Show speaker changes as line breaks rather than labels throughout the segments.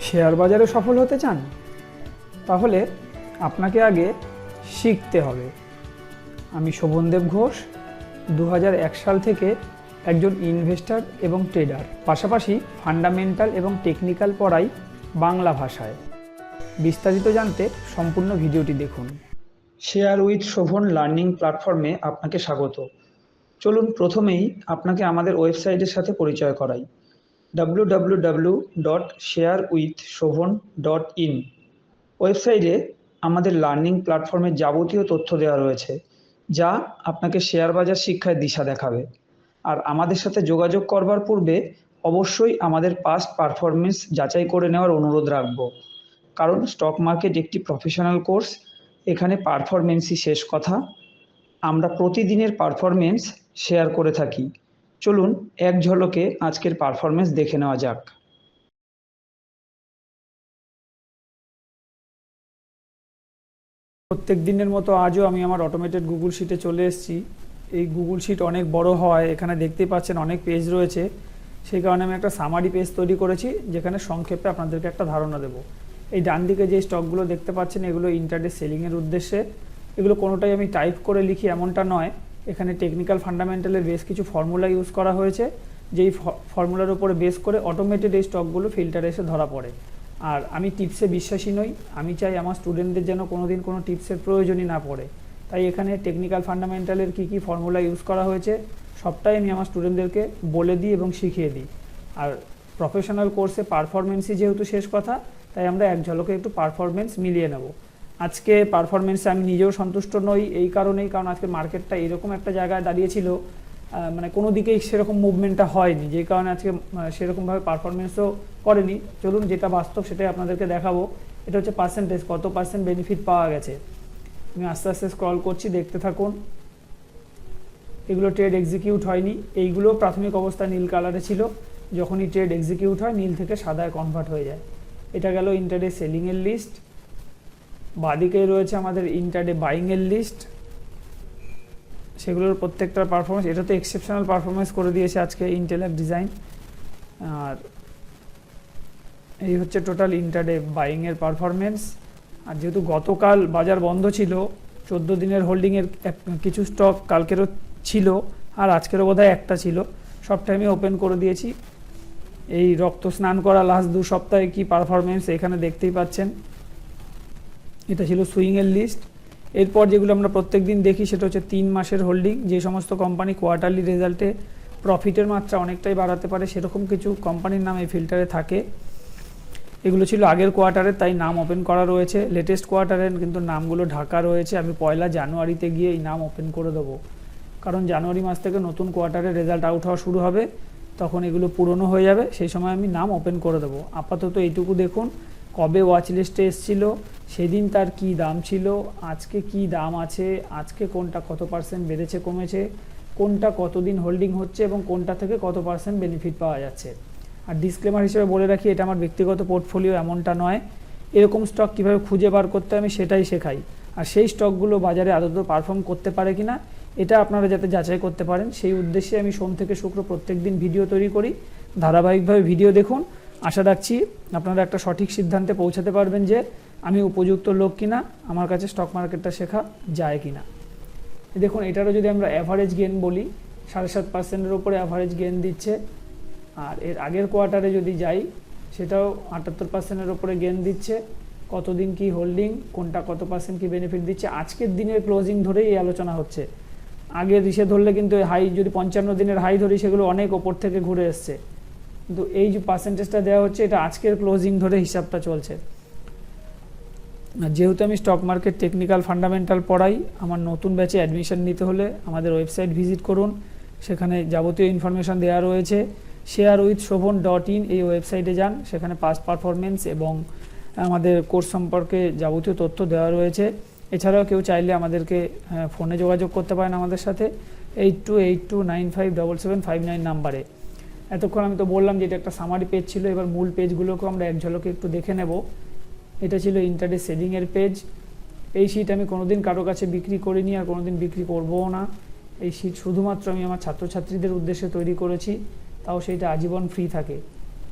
Share বাজারে সফল হতে চান? তাহলে আপনাকে আগে শিখতে হবে। আমি শোভনদেব ঘোষ, 2001 সাল থেকে একজন ইনভেস্টর এবং ট্রেডার, পাশাপাশি ফান্ডামেন্টাল এবং টেকনিক্যাল পড়াই বাংলা ভাষায়। বিস্তারিত জানতে সম্পূর্ণ ভিডিওটি দেখুন। শেয়ার উইথ শোভন লার্নিং প্ল্যাটফর্মে আপনাকে স্বাগত। চলুন প্রথমেই আপনাকে আমাদের ওয়েবসাইটের সাথে পরিচয় করাই। www.sharewithshobhan.in ওয়েবসাইটে আমাদের লার্নিং প্ল্যাটফর্মের যাবতীয় তথ্য দেওয়া রয়েছে, যা আপনাকে শেয়ার বাজার শিক্ষায় দিশা দেখাবে। আর আমাদের সাথে যোগাযোগ করবার পূর্বে অবশ্যই আমাদের পাস্ট পারফরমেন্স যাচাই করে নেওয়ার অনুরোধ রাখব, কারণ স্টক মার্কেট একটি প্রফেশনাল কোর্স। এখানে পারফরমেন্সই শেষ কথা। আমরা প্রতিদিনের পারফরমেন্স শেয়ার করে থাকি। চলুন এক ঝলকে আজকের পারফরমেন্স দেখে নেওয়া যাক। প্রত্যেক দিনের মতো আজও আমি আমার অটোমেটেড গুগল শিটে চলে এসেছি। এই গুগল শিট অনেক বড় হয়, এখানে দেখতেই পাচ্ছেন অনেক পেজ রয়েছে। সেই কারণে আমি একটা সামারি পেজ তৈরি করেছি, যেখানে সংক্ষেপে আপনাদেরকে একটা ধারণা দেব। এই ডান দিকে যে স্টকগুলো দেখতে পাচ্ছেন, এগুলো ইন্টারডে সেলিংয়ের উদ্দেশ্যে। এগুলো কোনোটাই আমি টাইপ করে লিখি এমনটা নয়। এখানে টেকনিক্যাল ফান্ডামেন্টালের বেশ কিছু ফর্মুলা ইউজ করা হয়েছে, যেই ফর্মুলার উপরে বেস করে অটোমেটেড এই স্টকগুলো ফিল্টারে এসে ধরা পড়ে। আর আমি টিপসে বিশ্বাসী নই। আমি চাই আমার স্টুডেন্টদের যেন কোনোদিন কোনো টিপসের প্রয়োজনই না পড়ে। তাই এখানে টেকনিক্যাল ফান্ডামেন্টালের কী কী ফর্মুলা ইউজ করা হয়েছে সবটাই আমি আমার স্টুডেন্টদেরকে বলে দিই এবং শিখিয়ে দিই। আর প্রফেশনাল কোর্সে পারফরমেন্সই যেহেতু শেষ কথা, তাই আমরা এক ঝলকে একটু পারফরমেন্স মিলিয়ে নেব। আজকে পারফরমেন্সে আমি নিজেও সন্তুষ্ট নই, এই কারণেই, কারণ আজকে মার্কেটটা এরকম একটা জায়গায় দাঁড়িয়েছিল, মানে কোনো দিকেই সেরকম মুভমেন্টটা হয়নি, যে কারণে আজকে সেরকমভাবে পারফরমেন্সও করেনি। চলুন যেটা বাস্তব সেটাই আপনাদেরকে দেখাবো। এটা হচ্ছে পার্সেন্টেজ, কত পার্সেন্ট বেনিফিট পাওয়া গেছে। আমি আস্তে আস্তে স্ক্রল করছি, দেখতে থাকুন। এগুলো ট্রেড এক্সিকিউট হয়নি। এইগুলো প্রাথমিক অবস্থায় নীল কালারে ছিল, যখনই ট্রেড এক্সিকিউট হয় নীল থেকে সাদায় কনভার্ট হয়ে যায়। এটা গেল ইন্টারডে সেলিংয়ের লিস্ট। বাদিকে রয়েছে আমাদের ইন্টারডে বাইংয়ের লিস্ট, সেগুলোর প্রত্যেকটার পারফরমেন্স। এটা তো এক্সেপশনাল পারফরমেন্স করে দিয়েছে আজকে ইন্টেলেক্ট ডিজাইন। আর এই হচ্ছে টোটাল ইন্টারডে বাইংয়ের পারফরমেন্স। আর যেহেতু গতকাল বাজার বন্ধ ছিল, 14 দিনের হোল্ডিংয়ের কিছু স্টক কালকেরও ছিল, আর আজকেরও বোধহয় একটা ছিল, সবটাই আমি ওপেন করে দিয়েছি। এই রক্ত স্নান করা লাস্ট 2 সপ্তাহে কি পারফরমেন্স এখানে দেখতেই পাচ্ছেন। এটা ছিল সুইংয়ের লিস্ট। এরপর যেগুলো আমরা প্রত্যেক দিন দেখি সেটা হচ্ছে 3 মাসের হোল্ডিং। যে সমস্ত কোম্পানি কোয়ার্টারলি রেজাল্টে প্রফিটের মাত্রা অনেকটাই বাড়াতে পারে, সেরকম কিছু কোম্পানির নাম এই ফিল্টারে থাকে। এগুলো ছিল আগের কোয়ার্টারে, তাই নাম ওপেন করা রয়েছে। লেটেস্ট কোয়ার্টারের কিন্তু নামগুলো ঢাকা রয়েছে। আমি 1 জানুয়ারিতে গিয়ে এই নাম ওপেন করে দেবো, কারণ জানুয়ারি মাস থেকে নতুন কোয়ার্টারের রেজাল্ট আউট হওয়া শুরু হবে, তখন এগুলো পুরনো হয়ে যাবে, সেই সময় আমি নাম ওপেন করে দেবো। আপাতত এইটুকু দেখুন, কবে ওয়াচ লিস্টে এসেছিলো, সেদিন তার কি দাম ছিল, আজকে কি দাম আছে, আজকে কোনটা কত পার্সেন্ট বেড়েছে কমেছে, কোনটা কতদিন হোল্ডিং হচ্ছে এবং কোনটা থেকে কত পার্সেন্ট বেনিফিট পাওয়া যাচ্ছে। আর ডিসক্লেমার হিসেবে বলে রাখি, এটা আমার ব্যক্তিগত পোর্টফোলিও এমনটা নয়। এরকম স্টক কীভাবে খুঁজে বার করতে আমি সেটাই শেখাই। আর সেই স্টকগুলো বাজারে আদৌ পারফর্ম করতে পারে কিনা এটা আপনারা যাতে যাচাই করতে পারেন, সেই উদ্দেশ্যে আমি সোম থেকে শুক্র প্রত্যেক দিন ভিডিও তৈরি করি। ধারাবাহিকভাবে ভিডিও দেখুন। আশা রাখছি আপনারা একটা সঠিক সিদ্ধান্তে পৌঁছাতে পারবেন যে আমি উপযুক্ত লোক কিনা, আমার কাছে স্টক মার্কেটটা শেখা যায় কিনা। দেখুন, এটারও যদি আমরা অ্যাভারেজ গেন বলি, 7.5%-এর উপরে অ্যাভারেজ গেন দিচ্ছে। আর এর আগের কোয়ার্টারে যদি যাই, সেটাও 78%-এর উপরে গেন দিচ্ছে। কতদিন কি হোল্ডিং, কোনটা কত পার্সেন্ট কি বেনিফিট দিচ্ছে, আজকের দিনের ক্লোজিং ধরেই এই আলোচনা হচ্ছে। আগের রিসে ধরলে কিন্তু হাই, যদি 55 দিনের হাই ধরি, সেগুলো অনেক ওপর থেকে ঘুরে এসছে। কিন্তু এই যে পার্সেন্টেজটা দেওয়া হচ্ছে, এটা আজকের ক্লোজিং ধরে হিসাবটা চলছে। যেহেতু আমি স্টক মার্কেট টেকনিক্যাল ফান্ডামেন্টাল পড়াই, আমার নতুন ব্যাচে অ্যাডমিশন নিতে হলে আমাদের ওয়েবসাইট ভিজিট করুন। সেখানে যাবতীয় ইনফরমেশান দেওয়া রয়েছে। sharewithshobhan.in এই ওয়েবসাইটে যান, সেখানে পাস্ট পারফরমেন্স এবং আমাদের কোর্স সম্পর্কে যাবতীয় তথ্য দেওয়া রয়েছে। এছাড়াও কেউ চাইলে আমাদেরকে ফোনে যোগাযোগ করতে পারেন আমাদের সাথে 8282957759 নাম্বারে। এতক্ষণ আমি তো বললাম যে এটা একটা সামারি পেজ ছিল, এবার মূল পেজগুলোকেও আমরা এক ঝলকে একটু দেখে নেব। এটা ছিল ইন্টারডে সেলিংয়ের পেজ। এই শিট আমি কোনোদিন কারো কাছে বিক্রি করিনি, আর কোনোদিন বিক্রি করবও না। এই শিট শুধুমাত্র আমি আমার ছাত্রছাত্রীদের উদ্দেশ্যে তৈরি করেছি, তাও সেইটা আজীবন ফ্রি থাকে।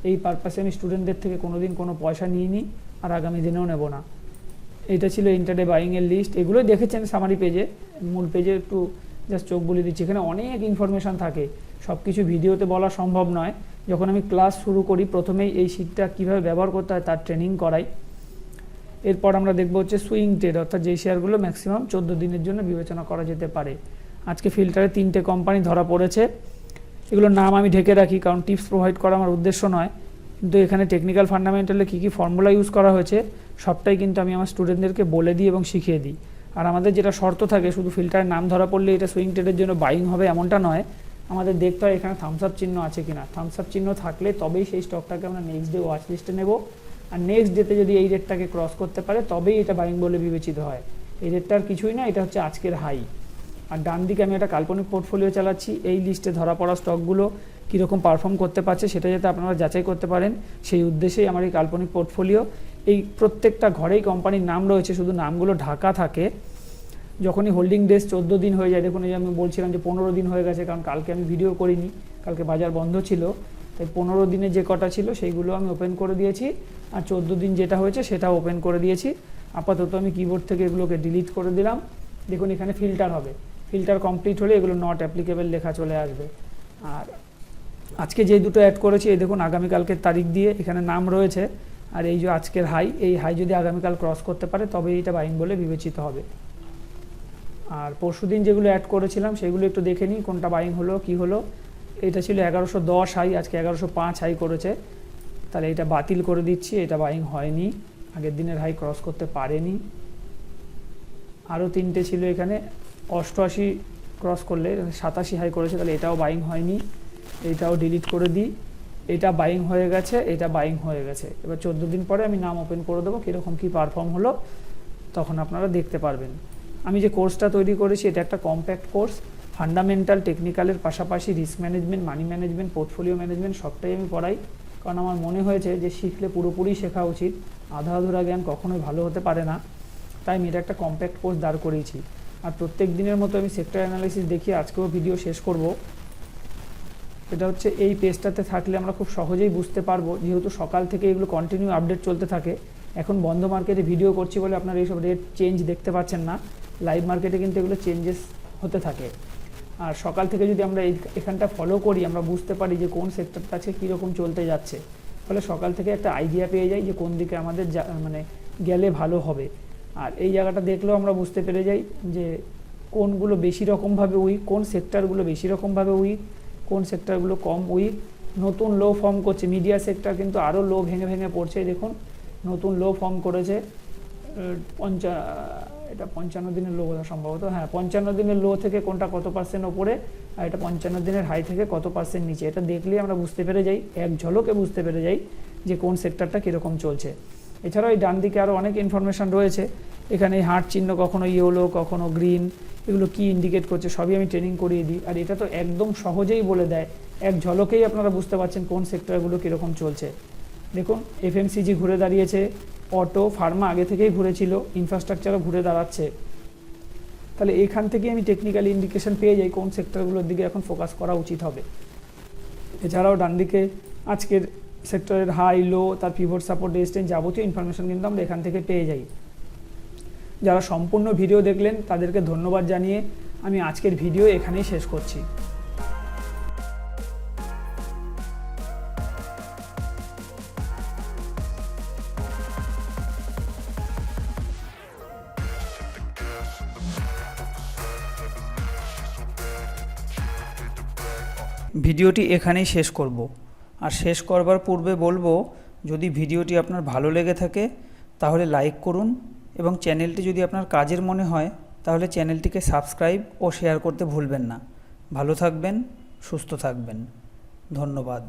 এই পারপাসে আমি স্টুডেন্টদের থেকে কোনোদিন কোনো পয়সা নিইনি আর আগামী দিনেও নেব না। এটা ছিল ইন্টারডে বাইংয়ের লিস্ট। এগুলোই দেখেছেন সামারি পেজে, মূল পেজে একটু জাস্ট চোখ বলে দিচ্ছি। এখানে অনেক ইনফরমেশান থাকে, সব কিছু ভিডিওতে বলা সম্ভব নয়। যখন আমি ক্লাস শুরু করি প্রথমেই এই শিটটা কীভাবে ব্যবহার করতে হয় তার ট্রেনিং করাই। এরপর আমরা দেখব হচ্ছে সুইং ট্রেড, অর্থাৎ যেই শেয়ারগুলো ম্যাক্সিমাম 14 দিনের জন্য বিবেচনা করা যেতে পারে। আজকে ফিল্টারে 3টে কোম্পানি ধরা পড়েছে। এগুলোর নাম আমি ঢেকে রাখি কারণ টিপস প্রোভাইড করা আমার উদ্দেশ্য নয়, কিন্তু এখানে টেকনিক্যাল ফান্ডামেন্টালে কী কী ফর্মুলা ইউজ করা হয়েছে সবটাই কিন্তু আমি আমার স্টুডেন্টদেরকে বলে দিই এবং শিখিয়ে দিই। আর আমাদের যেটা শর্ত থাকে, শুধু ফিল্টারের নাম ধরা পড়লে এটা সুইং ট্রেডের জন্য বাইং হবে এমনটা নয়। আমাদের দেখতে হয় এখানে থামস আপ চিহ্ন আছে কিনা। থামস আপ চিহ্ন থাকলে তবেই সেই স্টকটাকে আমরা নেক্সট ডে ওয়াচ লিস্টে নেব। আর নেক্সট ডেতে যদি এই রেটটাকে ক্রস করতে পারে তবেই এটা বাইং বলে বিবেচিত হয়। এই রেটটা আর কিছুই না, এটা হচ্ছে আজকের হাই। আর ডান দিকে আমি একটা কাল্পনিক পোর্টফোলিও চালাচ্ছি। এই লিস্টে ধরা পড়া স্টকগুলো কীরকম পারফর্ম করতে পারছে সেটা যাতে আপনারা যাচাই করতে পারেন, সেই উদ্দেশ্যেই আমার এই কাল্পনিক পোর্টফোলিও। এই প্রত্যেকটা ঘরেই কোম্পানির নাম রয়েছে, শুধু নামগুলো ঢাকা থাকে। যখনই হোল্ডিং ডেজ 14 দিন হয়ে যায়, দেখুন এই আমি বলছিলাম যে 15 দিন হয়ে গেছে, কারণ কালকে আমি ভিডিও করিনি, কালকে বাজার বন্ধ ছিল, তাই 15 দিনে যে কটা ছিল সেইগুলো আমি ওপেন করে দিয়েছি, আর 14 দিন যেটা হয়েছে সেটা ওপেন করে দিয়েছি। আপাতত আমি কিবোর্ড থেকে এগুলোকে ডিলিট করে দিলাম। দেখুন এখানে ফিল্টার হবে, ফিল্টার কমপ্লিট হলে এগুলো নট অ্যাপ্লিকেবল লেখা চলে আসবে। আর আজকে যে দুটো অ্যাড করেছি, এই দেখুন আগামীকালকের তারিখ দিয়ে এখানে নাম রয়েছে। আর এই যে আজকের হাই, এই হাই যদি আগামীকাল ক্রস করতে পারে তবে এটা বাইং বলে বিবেচিত হবে। আর পরশুদিন যেগুলো অ্যাড করেছিলাম সেগুলো একটু দেখে নিই কোনটা বাইং হলো কি হলো। এটা ছিল 1110 হাই, আজকে 1105 হাই করেছে, তাহলে এটা বাতিল করে দিচ্ছি, এটা বাইং হয়নি, আগের দিনের হাই ক্রস করতে পারেনি। আরও 3টে ছিল এখানে 88 ক্রস করলে 87 হাই করেছে, তাহলে এটাও বাইং হয়নি, এটাও ডিলিট করে দিই। এটা বাইং হয়ে গেছে, এটা বাইং হয়ে গেছে। এবার 14 দিন পরে আমি নাম ওপেন করে দেবো, কীরকম কী পারফর্ম হলো তখন আপনারা দেখতে পারবেন। আমি যে কোর্সটা তৈরি করেছি এটা একটা কম্প্যাক্ট কোর্স, ফান্ডামেন্টাল টেকনিক্যালের পাশাপাশি risk management, money management, portfolio management সবটাই আমি পড়াই। কারণ আমার মনে হয়েছে যে শিখলে পুরোপুরি শেখা উচিত, আধা আধুরা জ্ঞান কখনোই ভালো হতে পারে না, তাই আমি এটা একটা কম্প্যাক্ট কোর্স দাঁড় করিয়েছি। আর প্রত্যেক দিনের মতো আমি সেক্টর অ্যানালাইসিস দেখিয়ে আজকেও ভিডিও শেষ করব। এটা হচ্ছে এই পেজটাতে থাকলে আমরা খুব সহজেই বুঝতে পারবো, যেহেতু সকাল থেকে এগুলো কন্টিনিউ আপডেট চলতে থাকে। এখন বন্ধ মার্কেটে ভিডিও করছি বলে আপনারা এইসব রেট চেঞ্জ দেখতে পাচ্ছেন না, লাইভ মার্কেটে কিন্তু এগুলো চেঞ্জেস হতে থাকে। আর সকাল থেকে যদি আমরা এখানটা ফলো করি আমরা বুঝতে পারি যে কোন সেক্টরটা আছে কীরকম চলতে যাচ্ছে, ফলে সকাল থেকে একটা আইডিয়া পেয়ে যাই যে কোন দিকে আমাদের মানে গেলে ভালো হবে। আর এই জায়গাটা দেখলেও আমরা বুঝতে পেরে যাই যে কোনগুলো বেশি রকমভাবে উইক, কোন সেক্টরগুলো বেশি রকমভাবে উইক, কোন সেক্টরগুলো কম উইক। নতুন লো ফর্ম করছে, মিডিয়া সেক্টর কিন্তু আরও লো ভেঙে ভেঙে পড়ছে। দেখুন নতুন লো ফর্ম করেছে, এটা 55 দিনের লো বোধহয় সম্ভবত, হ্যাঁ 55 দিনের লো থেকে কোনটা কত পার্সেন্ট ওপরে, আর এটা 55 দিনের হাই থেকে কত পার্সেন্ট নিচে। এটা দেখলেই আমরা বুঝতে পেরে যাই, এক ঝলকে বুঝতে পেরে যাই যে কোন সেক্টরটা কীরকম চলছে। এছাড়াও এই ডান দিকে আরও অনেক ইনফরমেশান রয়েছে। এখানে এই হার্ট চিহ্ন কখনো ইয়েলো কখনো গ্রিন, এগুলো কি ইন্ডিকেট করছে সবই আমি ট্রেনিং করিয়ে দিই। আর এটা তো একদম সহজেই বলে দেয়, এক ঝলকেই আপনারা বুঝতে পারছেন কোন সেক্টরগুলো কীরকম চলছে। দেখুন এফএমসিজি ঘুরে দাঁড়িয়েছে, অটো, ফার্মা আগে থেকেই ঘুরেছিল, ইনফ্রাস্ট্রাকচারও ঘুরে দাঁড়াচ্ছে। তাহলে এখান থেকে আমি টেকনিক্যাল ইন্ডিকেশন পেয়ে যাই কোন সেক্টরগুলোর দিকে এখন ফোকাস করা উচিত হবে। এছাড়াও ডান দিকে আজকের সেক্টরের হাই লো, তার পিভট সাপোর্ট রেজিস্ট্যান্স যাবতীয় ইনফরমেশন কিন্তু আমরা এখান থেকে পেয়ে যাই। যারা সম্পূর্ণ ভিডিও দেখলেন তাদেরকে ধন্যবাদ জানিয়ে আমি আজকের ভিডিও এখানেই শেষ করছি। ভিডিওটি এখানেই শেষ করব। আর শেষ করবার পূর্বে বলবো, যদি ভিডিওটি আপনার ভালো লেগে থাকে তাহলে লাইক করুন, এবং চ্যানেলটি যদি আপনার কাজের মনে হয় তাহলে চ্যানেলটিকে সাবস্ক্রাইব ও শেয়ার করতে ভুলবেন না। ভালো থাকবেন, সুস্থ থাকবেন, ধন্যবাদ।